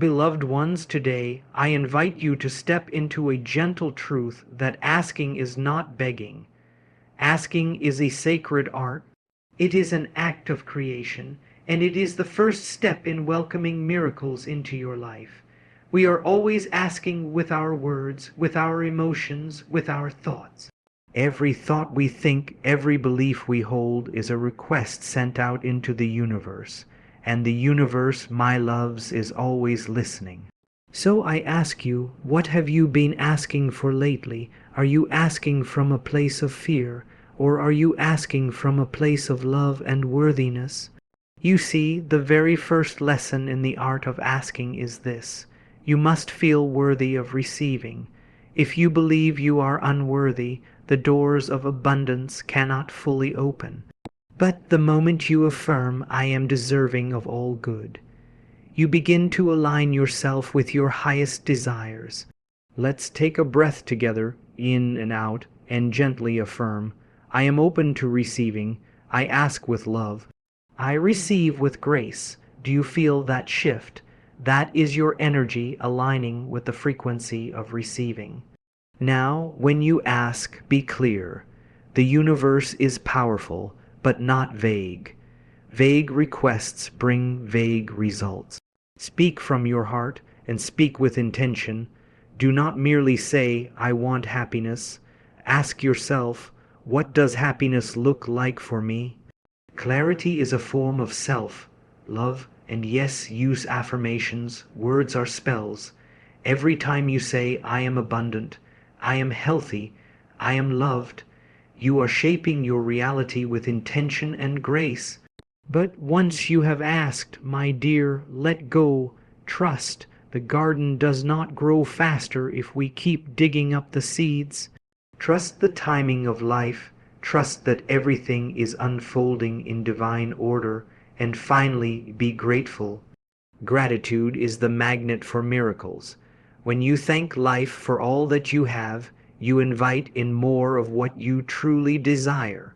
Beloved ones, today I invite you to step into a gentle truth that asking is not begging. Asking is a sacred art. It is an act of creation, and it is the first step in welcoming miracles into your life. We are always asking with our words, with our emotions, with our thoughts. Every thought we think, every belief we hold is a request sent out into the universe, and the universe, my loves, is always listening. So I ask you, what have you been asking for lately? Are you asking from a place of fear, or are you asking from a place of love and worthiness? You see, the very first lesson in the art of asking is this: you must feel worthy of receiving. If you believe you are unworthy, the doors of abundance cannot fully open. But the moment you affirm, I am deserving of all good, you begin to align yourself with your highest desires. Let's take a breath together, in and out, and gently affirm, I am open to receiving. I ask with love. I receive with grace. Do you feel that shift? That is your energy aligning with the frequency of receiving. Now, when you ask, be clear. The universe is powerful, but not vague. Vague requests bring vague results. Speak from your heart and speak with intention. Do not merely say, I want happiness. Ask yourself, what does happiness look like for me? Clarity is a form of self-love, and yes, use affirmations. Words are spells. Every time you say, I am abundant, I am healthy, I am loved, you are shaping your reality with intention and grace. But once you have asked, my dear, let go, trust. The garden does not grow faster if we keep digging up the seeds. Trust the timing of life. Trust that everything is unfolding in divine order. And finally, be grateful. Gratitude is the magnet for miracles. When you thank life for all that you have, you invite in more of what you truly desire.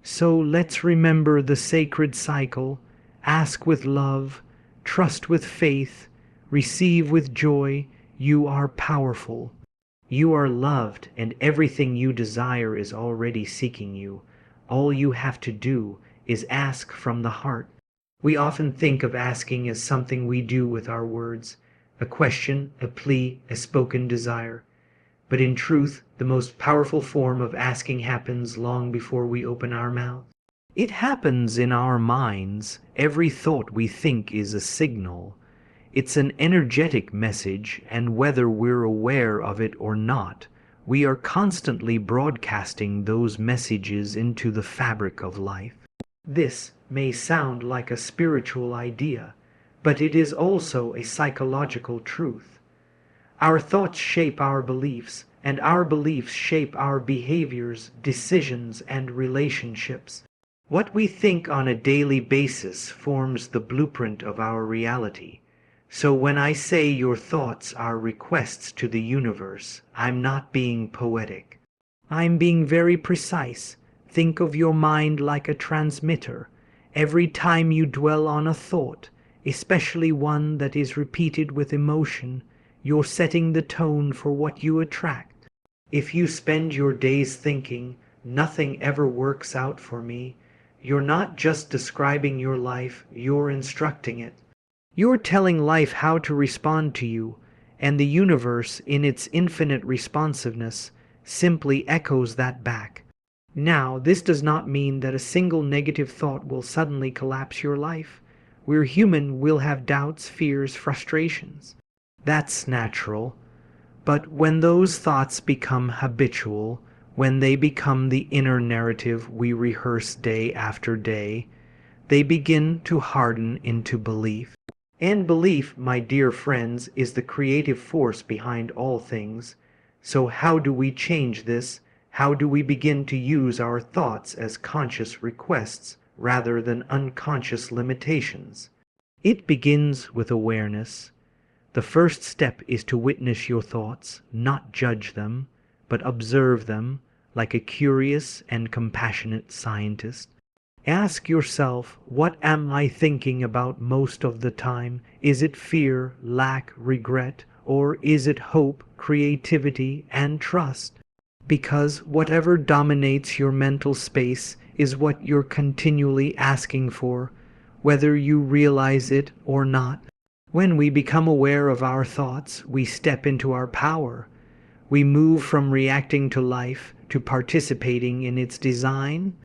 So let's remember the sacred cycle. Ask with love, trust with faith, receive with joy. You are powerful. You are loved, and everything you desire is already seeking you. All you have to do is ask from the heart. We often think of asking as something we do with our words, a question, a plea, a spoken desire. But in truth, the most powerful form of asking happens long before we open our mouth. It happens in our minds. Every thought we think is a signal. It's an energetic message, and whether we're aware of it or not, we are constantly broadcasting those messages into the fabric of life. This may sound like a spiritual idea, but it is also a psychological truth. Our thoughts shape our beliefs, and our beliefs shape our behaviors, decisions, and relationships. What we think on a daily basis forms the blueprint of our reality. So when I say your thoughts are requests to the universe, I'm not being poetic. I'm being very precise. Think of your mind like a transmitter. Every time you dwell on a thought, especially one that is repeated with emotion, you're setting the tone for what you attract. If you spend your days thinking, nothing ever works out for me, you're not just describing your life, you're instructing it. You're telling life how to respond to you, and the universe, in its infinite responsiveness, simply echoes that back. Now, this does not mean that a single negative thought will suddenly collapse your life. We're human, we'll have doubts, fears, frustrations. That's natural. But when those thoughts become habitual, when they become the inner narrative we rehearse day after day, they begin to harden into belief. And belief, my dear friends, is the creative force behind all things. So how do we change this? How do we begin to use our thoughts as conscious requests rather than unconscious limitations? It begins with awareness. The first step is to witness your thoughts, not judge them, but observe them like a curious and compassionate scientist. Ask yourself, what am I thinking about most of the time? Is it fear, lack, regret, or is it hope, creativity, and trust? Because whatever dominates your mental space is what you're continually asking for, whether you realize it or not. When we become aware of our thoughts, we step into our power. We move from reacting to life to participating in its design.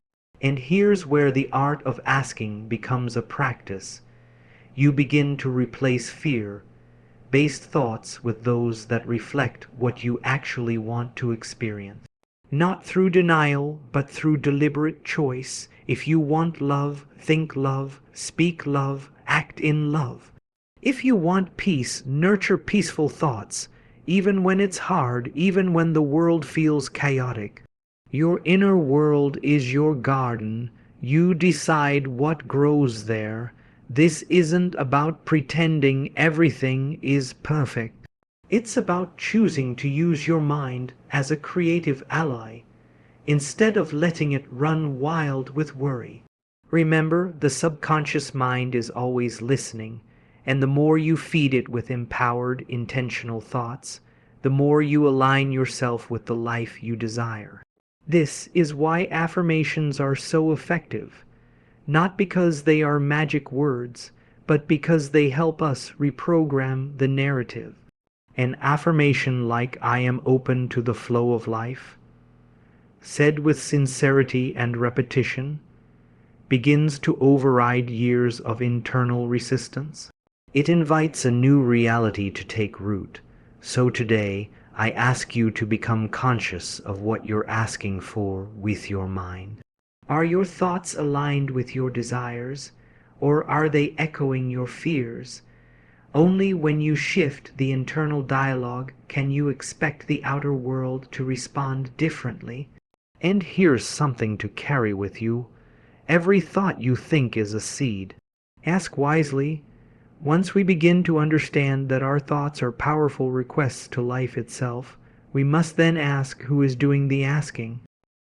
And here's where the art of asking becomes a practice. You begin to replace fear-based thoughts with those that reflect what you actually want to experience. Not through denial, but through deliberate choice. If you want love, think love, speak love, act in love. If you want peace, nurture peaceful thoughts, even when it's hard, even when the world feels chaotic. Your inner world is your garden. You decide what grows there. This isn't about pretending everything is perfect. It's about choosing to use your mind as a creative ally, instead of letting it run wild with worry. Remember, the subconscious mind is always listening, and the more you feed it with empowered, intentional thoughts, the more you align yourself with the life you desire. This is why affirmations are so effective, not because they are magic words, but because they help us reprogram the narrative. An affirmation like "I am open to the flow of life," said with sincerity and repetition, begins to override years of internal resistance. It invites a new reality to take root. So today, I ask you to become conscious of what you're asking for with your mind. Are your thoughts aligned with your desires, or are they echoing your fears? Only when you shift the internal dialogue can you expect the outer world to respond differently. And here's something to carry with you. Every thought you think is a seed. Ask wisely. Once we begin to understand that our thoughts are powerful requests to life itself, we must then ask who is doing the asking.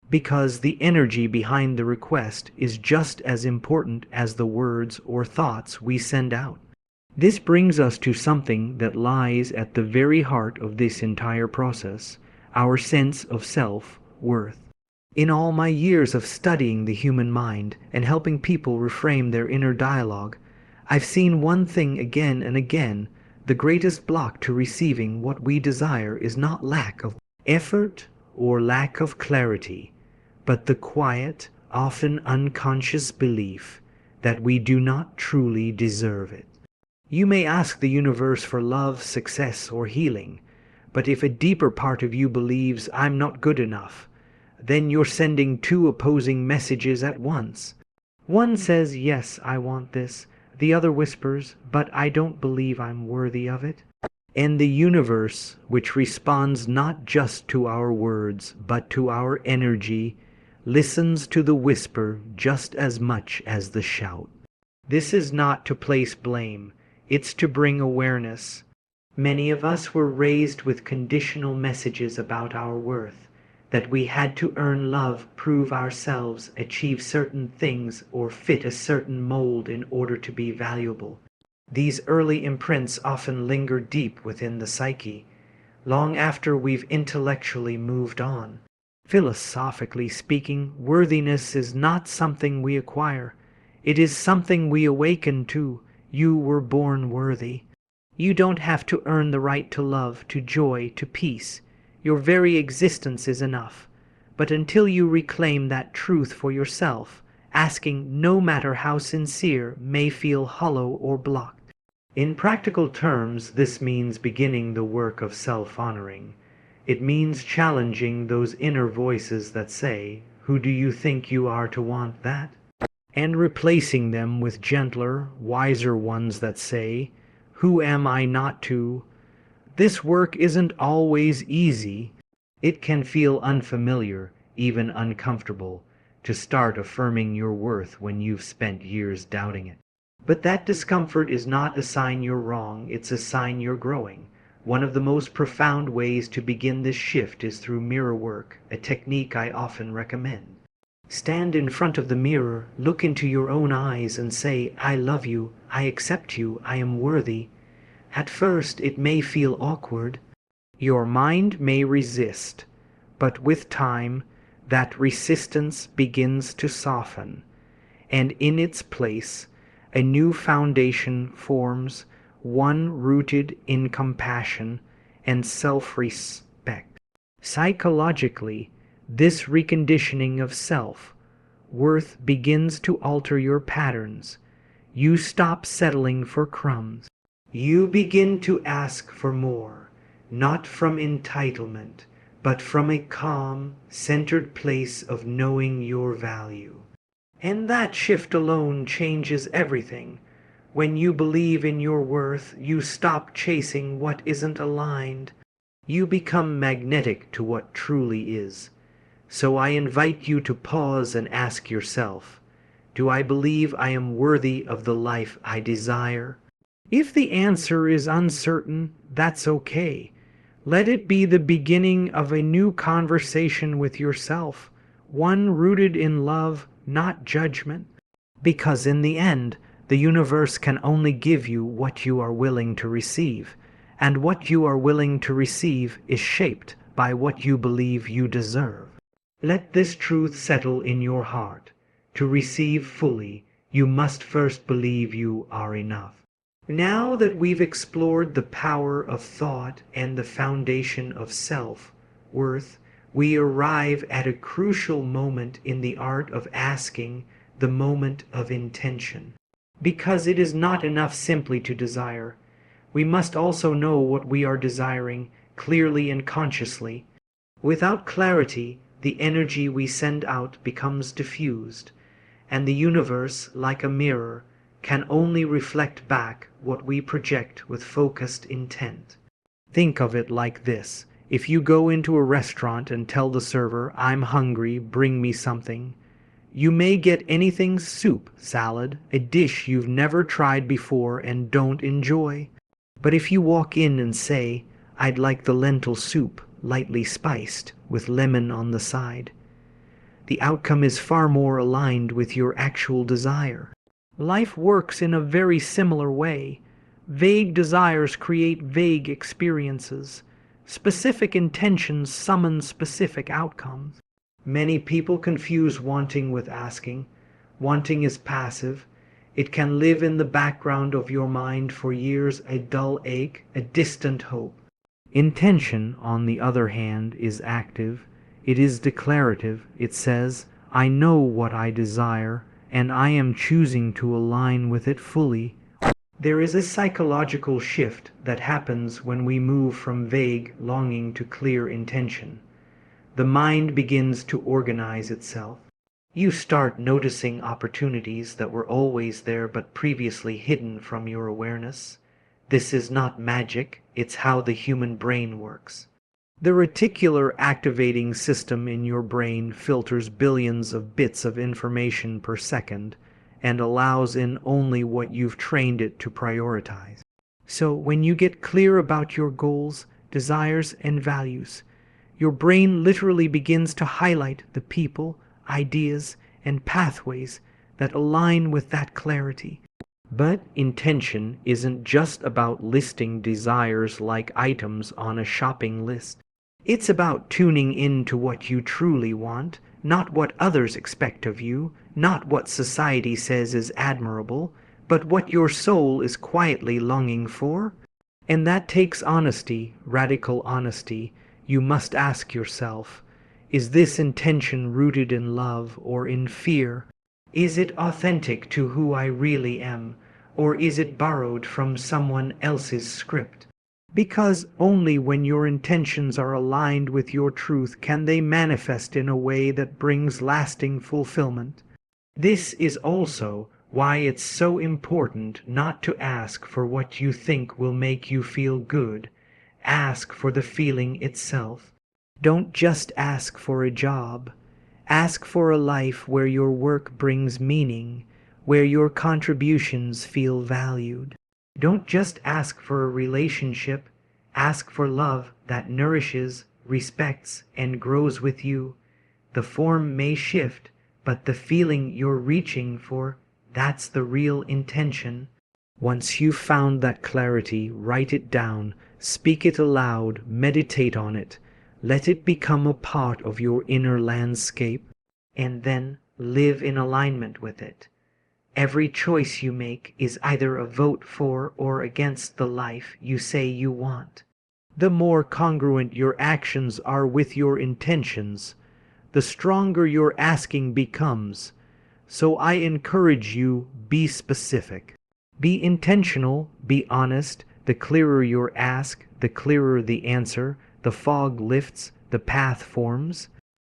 Because the energy behind the request is just as important as the words or thoughts we send out. This brings us to something that lies at the very heart of this entire process, our sense of self-worth. In all my years of studying the human mind and helping people reframe their inner dialogue, I've seen one thing again and again. The greatest block to receiving what we desire is not lack of effort or lack of clarity, but the quiet, often unconscious belief that we do not truly deserve it. You may ask the universe for love, success, or healing, but if a deeper part of you believes I'm not good enough, then you're sending two opposing messages at once. One says, yes, I want this. The other whispers, but I don't believe I'm worthy of it. And the universe, which responds not just to our words, but to our energy, listens to the whisper just as much as the shout. This is not to place blame. It's to bring awareness. Many of us were raised with conditional messages about our worth, that we had to earn love, prove ourselves, achieve certain things, or fit a certain mold in order to be valuable. These early imprints often linger deep within the psyche, long after we've intellectually moved on. Philosophically speaking, worthiness is not something we acquire. It is something we awaken to. You were born worthy. You don't have to earn the right to love, to joy, to peace. Your very existence is enough. But until you reclaim that truth for yourself, asking, no matter how sincere, may feel hollow or blocked. In practical terms, this means beginning the work of self-honoring. It means challenging those inner voices that say, who do you think you are to want that? And replacing them with gentler, wiser ones that say, who am I not to? This work isn't always easy. It can feel unfamiliar, even uncomfortable, to start affirming your worth when you've spent years doubting it. But that discomfort is not a sign you're wrong, it's a sign you're growing. One of the most profound ways to begin this shift is through mirror work, a technique I often recommend. Stand in front of the mirror, look into your own eyes and say, I love you, I accept you, I am worthy. At first it may feel awkward. Your mind may resist, but with time, that resistance begins to soften, and in its place, a new foundation forms, one rooted in compassion and self-respect. Psychologically, this reconditioning of self-worth begins to alter your patterns. You stop settling for crumbs. You begin to ask for more, not from entitlement, but from a calm, centered place of knowing your value. And that shift alone changes everything. When you believe in your worth, you stop chasing what isn't aligned. You become magnetic to what truly is. So I invite you to pause and ask yourself, do I believe I am worthy of the life I desire? If the answer is uncertain, that's okay. Let it be the beginning of a new conversation with yourself, one rooted in love, not judgment. Because in the end, the universe can only give you what you are willing to receive, and what you are willing to receive is shaped by what you believe you deserve. Let this truth settle in your heart. To receive fully, you must first believe you are enough. Now that we've explored the power of thought and the foundation of self-worth, we arrive at a crucial moment in the art of asking, the moment of intention. Because it is not enough simply to desire. We must also know what we are desiring clearly and consciously. Without clarity, the energy we send out becomes diffused, and the universe, like a mirror, can only reflect back what we project with focused intent. Think of it like this. If you go into a restaurant and tell the server, I'm hungry, bring me something, you may get anything soup, salad, a dish you've never tried before and don't enjoy. But if you walk in and say, I'd like the lentil soup, lightly spiced, with lemon on the side, the outcome is far more aligned with your actual desire. Life works in a very similar way. Vague desires create vague experiences. Specific intentions summon specific outcomes. Many people confuse wanting with asking. Wanting is passive. It can live in the background of your mind for years, a dull ache, a distant hope. Intention, on the other hand, is active. It is declarative. It says, I know what I desire, and I am choosing to align with it fully. There is a psychological shift that happens when we move from vague longing to clear intention. The mind begins to organize itself. You start noticing opportunities that were always there but previously hidden from your awareness. This is not magic, it's how the human brain works. The reticular activating system in your brain filters billions of bits of information per second and allows in only what you've trained it to prioritize. So when you get clear about your goals, desires, and values, your brain literally begins to highlight the people, ideas, and pathways that align with that clarity. But intention isn't just about listing desires like items on a shopping list. It's about tuning in to what you truly want, not what others expect of you, not what society says is admirable, but what your soul is quietly longing for. And that takes honesty, radical honesty. You must ask yourself, is this intention rooted in love or in fear? Is it authentic to who I really am, or is it borrowed from someone else's script? Because only when your intentions are aligned with your truth can they manifest in a way that brings lasting fulfillment. This is also why it's so important not to ask for what you think will make you feel good. Ask for the feeling itself. Don't just ask for a job. Ask for a life where your work brings meaning, where your contributions feel valued. Don't just ask for a relationship. Ask for love that nourishes, respects, and grows with you. The form may shift, but the feeling you're reaching for, that's the real intention. Once you've found that clarity, write it down, speak it aloud, meditate on it, let it become a part of your inner landscape, and then live in alignment with it. Every choice you make is either a vote for or against the life you say you want. The more congruent your actions are with your intentions, the stronger your asking becomes. So I encourage you, be specific. Be intentional, be honest. The clearer your ask, the clearer the answer. The fog lifts, the path forms.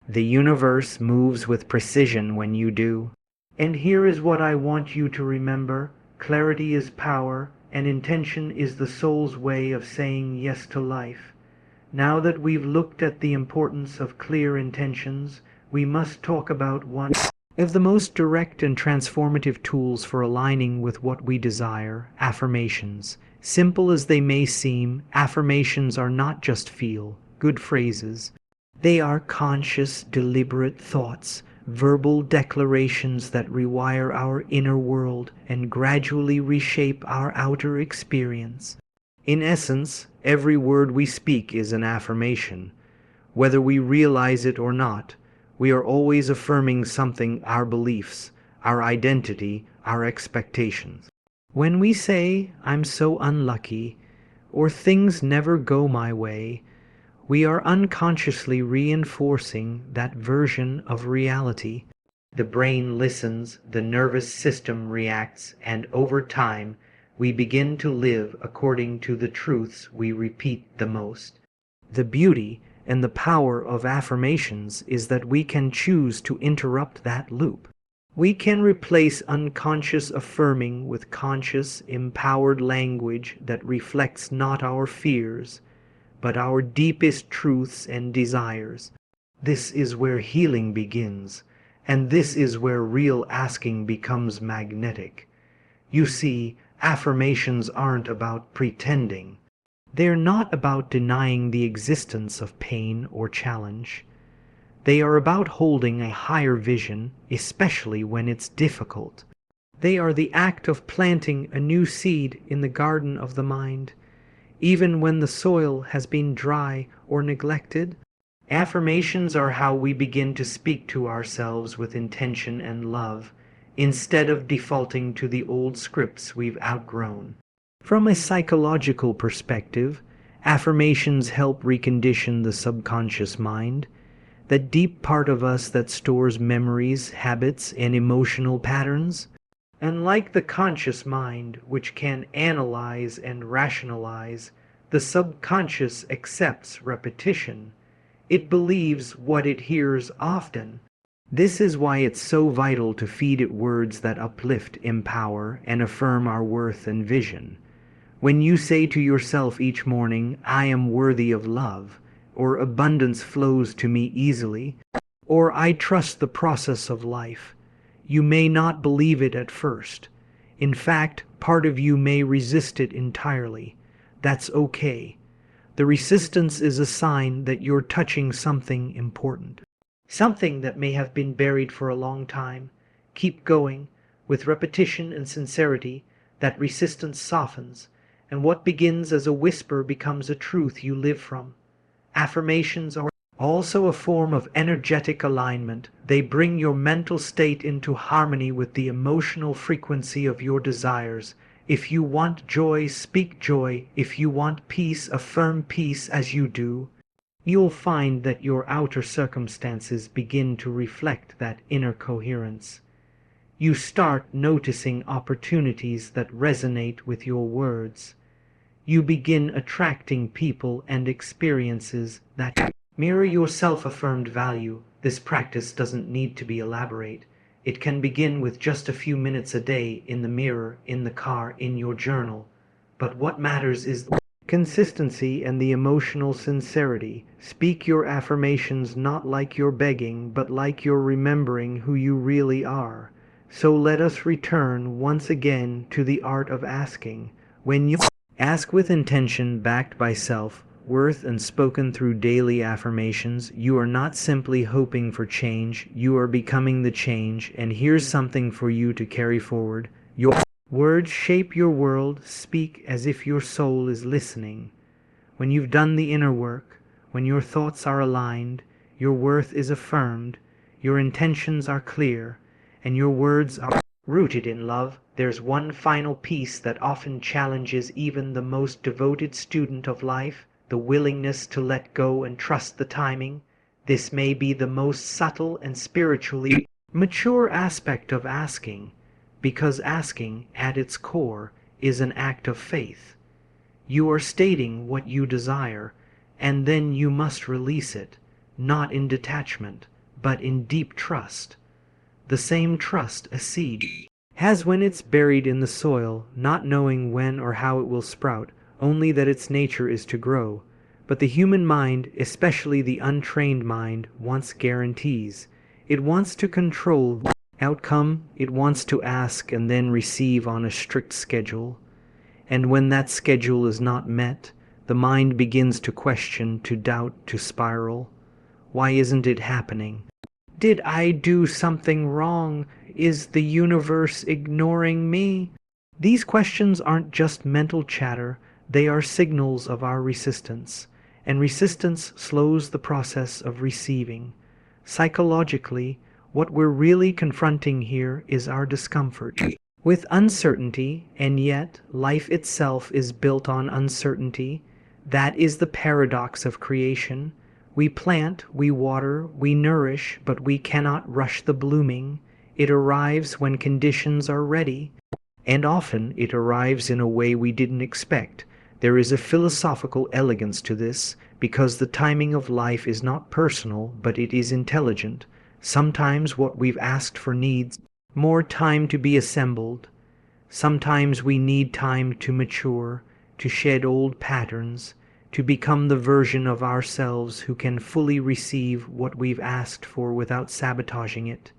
The universe moves with precision when you do. And here is what I want you to remember. Clarity is power, and intention is the soul's way of saying yes to life. Now that we've looked at the importance of clear intentions, we must talk about one of the most direct and transformative tools for aligning with what we desire: affirmations. Simple as they may seem, affirmations are not just feel-good phrases. They are conscious, deliberate thoughts, verbal declarations that rewire our inner world and gradually reshape our outer experience. In essence, every word we speak is an affirmation. Whether we realize it or not, we are always affirming something: our beliefs, our identity, our expectations. When we say, "I'm so unlucky," or "things never go my way," we are unconsciously reinforcing that version of reality. The brain listens, the nervous system reacts, and over time, we begin to live according to the truths we repeat the most. The beauty and the power of affirmations is that we can choose to interrupt that loop. We can replace unconscious affirming with conscious, empowered language that reflects not our fears, but our deepest truths and desires. This is where healing begins, and this is where real asking becomes magnetic. You see, affirmations aren't about pretending. They're not about denying the existence of pain or challenge. They are about holding a higher vision, especially when it's difficult. They are the act of planting a new seed in the garden of the mind, even when the soil has been dry or neglected. Affirmations are how we begin to speak to ourselves with intention and love, instead of defaulting to the old scripts we've outgrown. From a psychological perspective, affirmations help recondition the subconscious mind, that deep part of us that stores memories, habits, and emotional patterns. And like the conscious mind, which can analyze and rationalize, the subconscious accepts repetition. It believes what it hears often. This is why it's so vital to feed it words that uplift, empower, and affirm our worth and vision. When you say to yourself each morning, "I am worthy of love," or "abundance flows to me easily," or "I trust the process of life," you may not believe it at first. In fact, part of you may resist it entirely. That's okay. The resistance is a sign that you're touching something important, something that may have been buried for a long time. Keep going. With repetition and sincerity, that resistance softens, and what begins as a whisper becomes a truth you live from. Affirmations are also a form of energetic alignment. They bring your mental state into harmony with the emotional frequency of your desires. If you want joy, speak joy. If you want peace, affirm peace as you do. You'll find that your outer circumstances begin to reflect that inner coherence. You start noticing opportunities that resonate with your words. You begin attracting people and experiences that mirror your self-affirmed value. This practice doesn't need to be elaborate. It can begin with just a few minutes a day, in the mirror, in the car, in your journal. But what matters is consistency and the emotional sincerity. Speak your affirmations not like you're begging, but like you're remembering who you really are. So let us return once again to the art of asking. When you ask with intention backed by self worth, and spoken through daily affirmations, you are not simply hoping for change, you are becoming the change, and here's something for you to carry forward. Your words shape your world. Speak as if your soul is listening. When you've done the inner work, when your thoughts are aligned, your worth is affirmed, your intentions are clear, and your words are rooted in love. There's one final piece that often challenges even the most devoted student of life: the willingness to let go and trust the timing. This may be the most subtle and spiritually mature aspect of asking, because asking, at its core, is an act of faith. You are stating what you desire, and then you must release it, not in detachment, but in deep trust. The same trust a seed has when it's buried in the soil, not knowing when or how it will sprout, only that its nature is to grow. But the human mind, especially the untrained mind, wants guarantees. It wants to control the outcome, it wants to ask and then receive on a strict schedule. And when that schedule is not met, the mind begins to question, to doubt, to spiral. Why isn't it happening? Did I do something wrong? Is the universe ignoring me? These questions aren't just mental chatter, they are signals of our resistance, and resistance slows the process of receiving. Psychologically, what we're really confronting here is our discomfort with uncertainty, and yet life itself is built on uncertainty. That is the paradox of creation. We plant, we water, we nourish, but we cannot rush the blooming. It arrives when conditions are ready, and often it arrives in a way we didn't expect. There is a philosophical elegance to this, because the timing of life is not personal, but it is intelligent. Sometimes what we've asked for needs more time to be assembled. Sometimes we need time to mature, to shed old patterns, to become the version of ourselves who can fully receive what we've asked for without sabotaging it.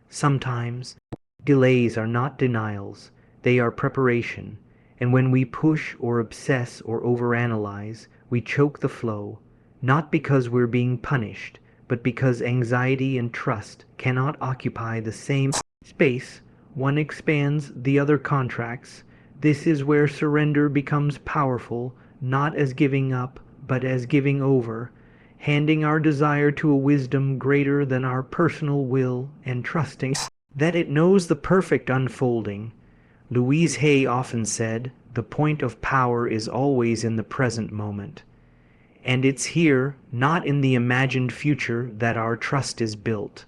Sometimes delays are not denials, they are preparation, and when we push or obsess or overanalyze, we choke the flow, not because we're being punished, but because anxiety and trust cannot occupy the same space. One expands, the other contracts. This is where surrender becomes powerful, not as giving up, but as giving over, handing our desire to a wisdom greater than our personal will and trusting that it knows the perfect unfolding. Louise Hay often said, "The point of power is always in the present moment." And it's here, not in the imagined future, that our trust is built.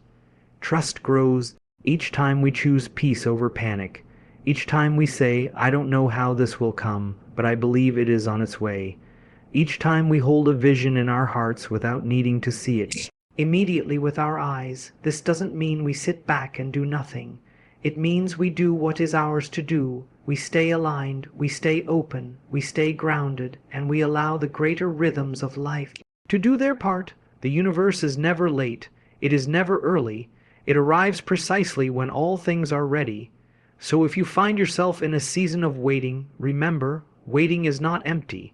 Trust grows each time we choose peace over panic. Each time we say, "I don't know how this will come, but I believe it is on its way." Each time we hold a vision in our hearts without needing to see it immediately with our eyes. This doesn't mean we sit back and do nothing. It means we do what is ours to do. We stay aligned, we stay open, we stay grounded, and we allow the greater rhythms of life to do their part. The universe is never late. It is never early. It arrives precisely when all things are ready. So if you find yourself in a season of waiting, remember, waiting is not empty.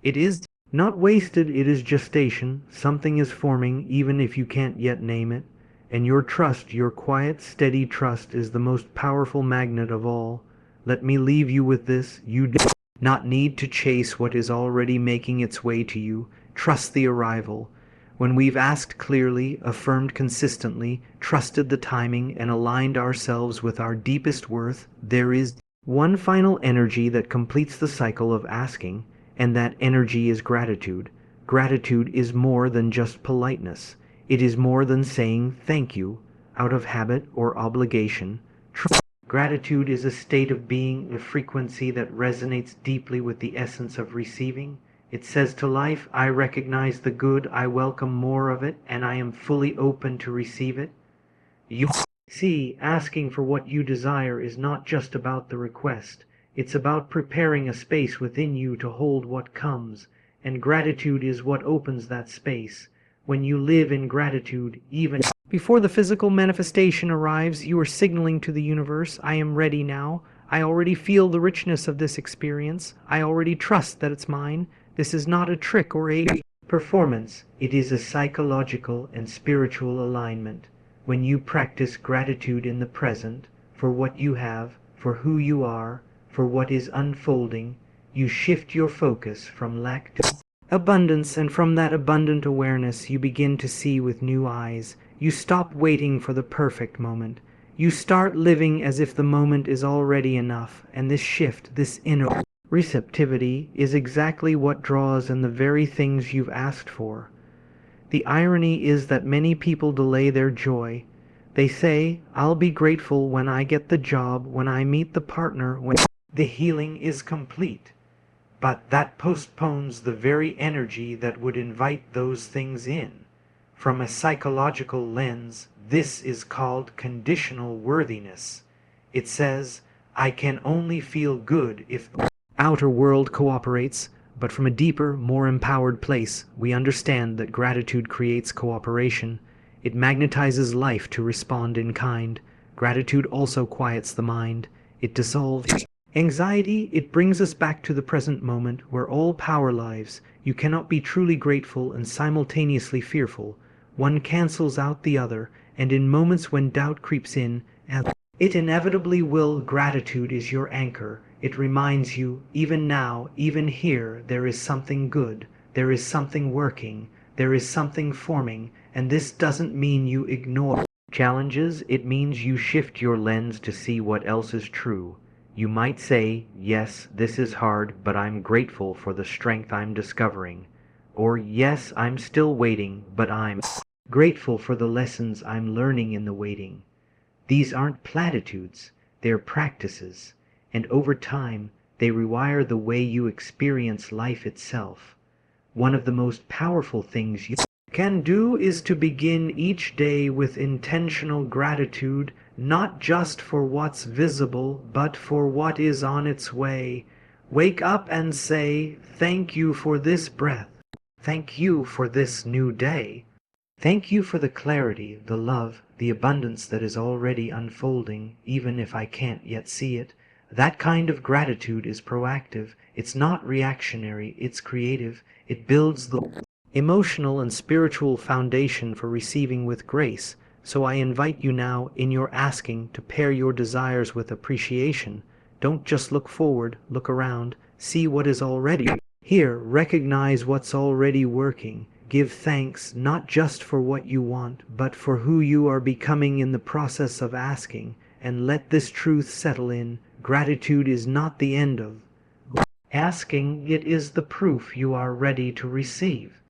It is not wasted, it is gestation. Something is forming, even if you can't yet name it. And your trust, your quiet, steady trust, is the most powerful magnet of all. Let me leave you with this. You do not need to chase what is already making its way to you. Trust the arrival. When we've asked clearly, affirmed consistently, trusted the timing, and aligned ourselves with our deepest worth, there is one final energy that completes the cycle of asking, and that energy is gratitude. Gratitude is more than just politeness. It is more than saying thank you out of habit or obligation. Gratitude is a state of being, a frequency that resonates deeply with the essence of receiving. It says to life, "I recognize the good, I welcome more of it, and I am fully open to receive it." You see, asking for what you desire is not just about the request. It's about preparing a space within you to hold what comes, and gratitude is what opens that space. When you live in gratitude, even before the physical manifestation arrives, you are signaling to the universe, "I am ready now. I already feel the richness of this experience. I already trust that it's mine. This is not a trick or a performance. It is a psychological and spiritual alignment. When you practice gratitude in the present, for what you have, for who you are, for what is unfolding, you shift your focus from lack to abundance, and from that abundant awareness you begin to see with new eyes. You stop waiting for the perfect moment. You start living as if the moment is already enough, and this shift, this inner receptivity, is exactly what draws in the very things you've asked for. The irony is that many people delay their joy. They say, "I'll be grateful when I get the job, when I meet the partner, when the healing is complete." But that postpones the very energy that would invite those things in. From a psychological lens, this is called conditional worthiness. It says, I can only feel good if the outer world cooperates. But from a deeper, more empowered place, we understand that gratitude creates cooperation. It magnetizes life to respond in kind. Gratitude also quiets the mind. It dissolves anxiety. It brings us back to the present moment where all power lies. You cannot be truly grateful and simultaneously fearful. One cancels out the other, and in moments when doubt creeps in, as it inevitably will, gratitude is your anchor. It reminds you, even now, even here, there is something good, there is something working, there is something forming, and this doesn't mean you ignore challenges. It means you shift your lens to see what else is true. You might say, yes, this is hard, but I'm grateful for the strength I'm discovering. Or, yes, I'm still waiting, but I'm grateful for the lessons I'm learning in the waiting. These aren't platitudes, they're practices, and over time, they rewire the way you experience life itself. One of the most powerful things you can do is to begin each day with intentional gratitude, not just for what's visible, but for what is on its way. Wake up and say, thank you for this breath. Thank you for this new day. Thank you for the clarity, the love, the abundance that is already unfolding, even if I can't yet see it. That kind of gratitude is proactive. It's not reactionary, it's creative. It builds the emotional and spiritual foundation for receiving with grace. So I invite you now, in your asking, to pair your desires with appreciation. Don't just look forward, look around, see what is already here, recognize what's already working. Give thanks not just for what you want, but for who you are becoming in the process of asking, and let this truth settle in. Gratitude is not the end of asking, it is the proof you are ready to receive.